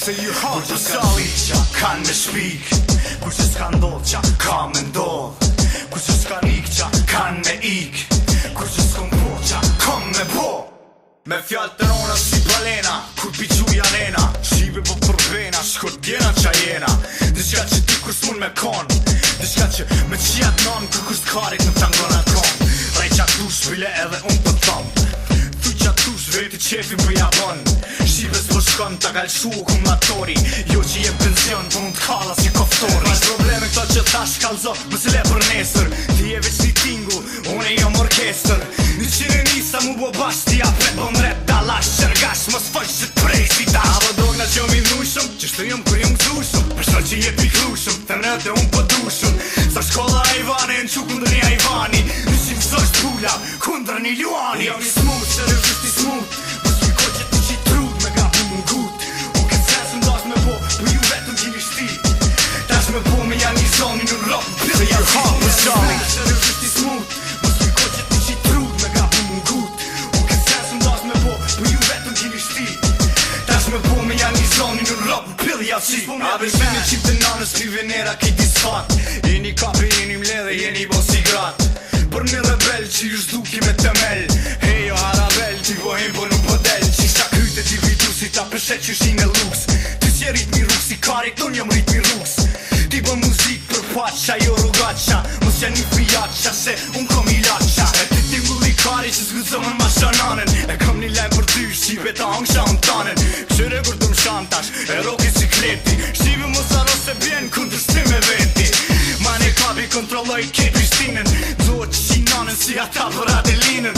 Se ju hapë të sali qa kanë me shpik, kur që s'ka ndodh qa ka me ndodh, kur që s'ka nik qa kanë me ik, kur që s'kom po qa kom me po. Me fjallë të rona si balena, kur piquja nena, shive po për vena, shkot tjena qa jena. Dishka që ti kur s'mun me kon, dishka që me qijat non, kur s'karit në tangona kon. Rej qa tush bile edhe unë për thom, thuj qa tush veti qefin për jabon. Shive s'po shkon t'a kalshu kumulatori, jo që jem pension për unë t'kalla si koftori. Mas probleme këto që thash kalzo, mëse le për nesër, ti e veç një tingu, unë e jom orkester. Një qire nisa mu bo bash t'i apet bon rap dalash qërgash, mos foj që t'prej si dash. Avo dogna që jom i dhushëm, që shtë jom kur jom gzushëm, për shto që je piklushëm, të nëte unë po dushëm. Sa shkolla Ajvani, në qu kundër një Ajvani, në që mësoj t'pula, kundër një Luani. Jom i smut, që rëvësht i smut, mos një ko që ti qi trud me gabu më ngut. Unë këtë sensën dash me po, për ju vetëm gjini shti. Dash me po me janë një zoni në rop, për janë hapë më shali. Që rëvësht i smut, mos një ko që ti qi trud me gabu më ngut. Unë këtë sensën dash me po, për ju vetëm gjini shti. Dash me po me janë një zoni në rop, për janë si. A veshmeni qip të nanës, pi venera kejti s'fat. Jeni kapi, jeni mledhe, jeni bo si grat. Për një rebel që ju shduki me temel, hejo harabel, ti vohem po nuk po del. Qisha kryte ti vidu si ta pëshet që shine luks. Ty si e ritmi rruks, si karit, unë jam ritmi rruks. Ti bë muzik për pacha, jo rugacha, mos janë një pijacha, se unë kom i lacha. E ti t'ingulli kari që s'guzëmën ma shananen, e kom një lajmë për ty, shqive ta hangsha unë tanen. Këshire kur të më shantash, e roki si kleti, shqive mos arro se bjen kundër sti me veti. Mane kapi kontrolloj ke Prishtinën, zohet që qinanën si ata për Adelinën.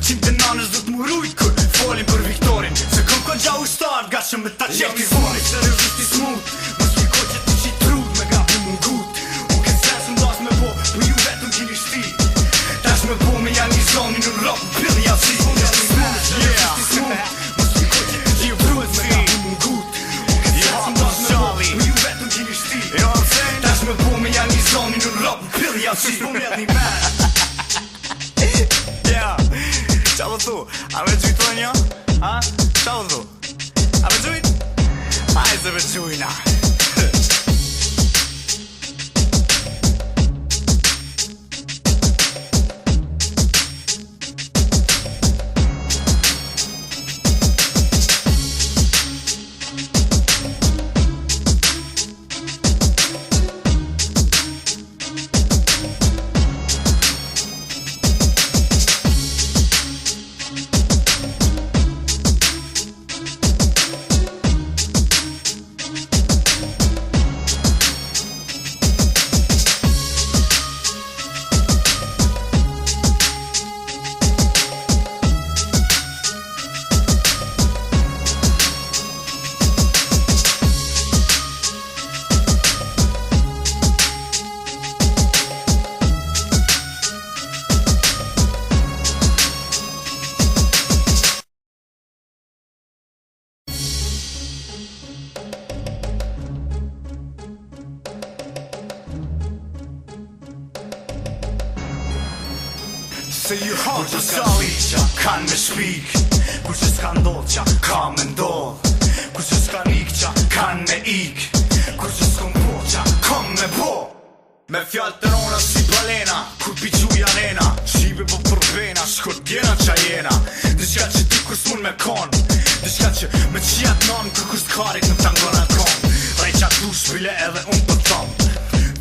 Qim të nanës do t'murujt kur folin për Viktorin, se kom ko gja ushtar, ga që me ta qek i vorin. Se rëvësht i smut, mos një ko që ti qi trud me gabi më ngut. Unë këtë sensën dash me po, për ju vetëm gjini shti. Dash me po me janë një zoni në rop, për janë si. Se rëvësht i smut, mos një ko që ti qi trud me gabi më ngut. Unë këtë sensën dash me po, për ju vetëm gjini shti. Dash me po me janë një zoni në rop, për janë si. Qa do thu? A me gjujt të një? Ha? Qa do thu? A me gjujt? Hajde me gjujna. Se ju hapë të sali qa kanë me shpik, kur që s'ka ndodh qa ka me ndodh, kur që s'ka nik qa kanë me ik, kur që s'kom po qa kom me po. Me fjallë të rona si balena, kur piquja nena, shive po për vena, shkot tjena qa jena. Dishka që ti kur s'mun me kon, dishka që me qijat non, kur s'karit në tangona kon. Rej qa tush bile edhe unë për thom,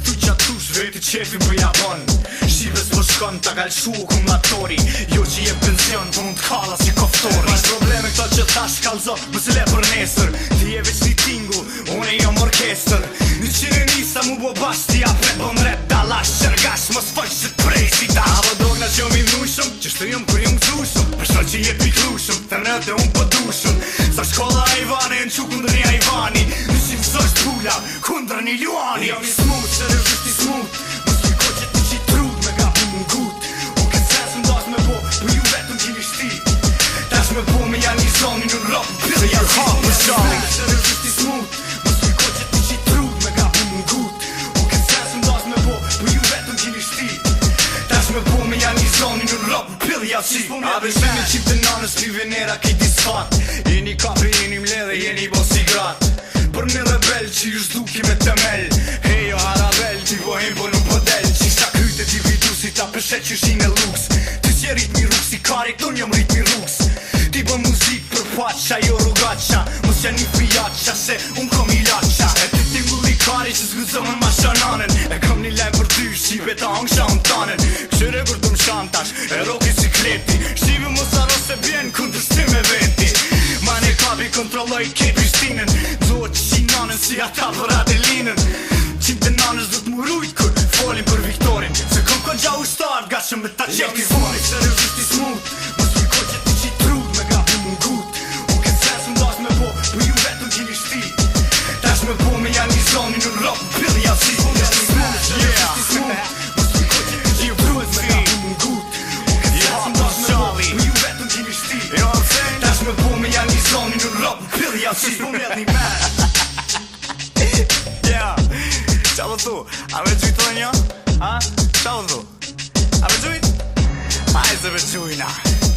thuj qa tush veti qefin për jabon. Shive s'po shkon t'a kalshu kumulatori, jo që jem pension për unë t'kalla si koftori. Mas probleme këto që thash kalzo, mëse le për nesër, ti e veç një tingu, unë e jom orkester. Një qire nisa mu bo bash t'i apet bon rap dalash qërgash, mos foj që t'prej si dash. Avo dogna që jom i dhushëm, që shtë jom kur jom gzushëm, për shto që je piklushëm, të nëte unë po dushëm. Sa shkolla Ajvani, në qu kundër një Ajvani, në që mësoj t'pula, kundër një Luani. Jom i smut, që rëvësht i smut, mos një ko që ti qi trud me gabu më ngut. Unë këtë sensën dash me po, për ju vetëm gjini shti. Dash me po me janë një zoni në rop, për janë hapë më shali. Që rëvësht i smut, mos një ko që ti qi trud me gabu më ngut. Unë këtë sensën dash me po, për ju vetëm gjini shti. Dash me po me janë një zoni në rop, për janë si. A veshmeni qip të nanës, pi venera kejti s'fat. Jeni kapi, jeni mledhe, jeni bo si grat. shet që shine luks. Ty si ritmi rruks i karit, unë jam ritmi rruks. Ti bën muzik për faqa, jo rrugaqa. Mos janë një pijaqa, se unë kom i laqa. E ti t'ingulli kari që s'guzëmën ma shananen. E kom një lajmë për ty, shqipe ta hangsha unë tanen. Këshire kur t'u shantash, e roki si kleti. Shqipe mos arro se bjen kundër sti me veti. Mane kapi kontrolloj ke Prishtinën. Zohet që shinanën si ata për Adelinën. Qim të nanës do t'murujt kur folin për Viktorin. Se kom ko gja ushtar, gashëm me ta qeti zvoni. Se rëzit i smut, mos për ko që ti qi trut me gapi mungut. U këtë sens më das me po, për ju vetë t'gjini shti. Tash me po me janë një zoni në rap në pilli jasi. Se rëzit i smut, mos për ko që ti qi trut me gapi mungut. U këtë sens më das me po, për ju vetë t'gjini shti. Tash me po me janë një zoni në rap në pilli jasi. Qa po thu? A me gjujt të një? Ha? Qa po thu? A me gjujt? Hajde se me gjujna.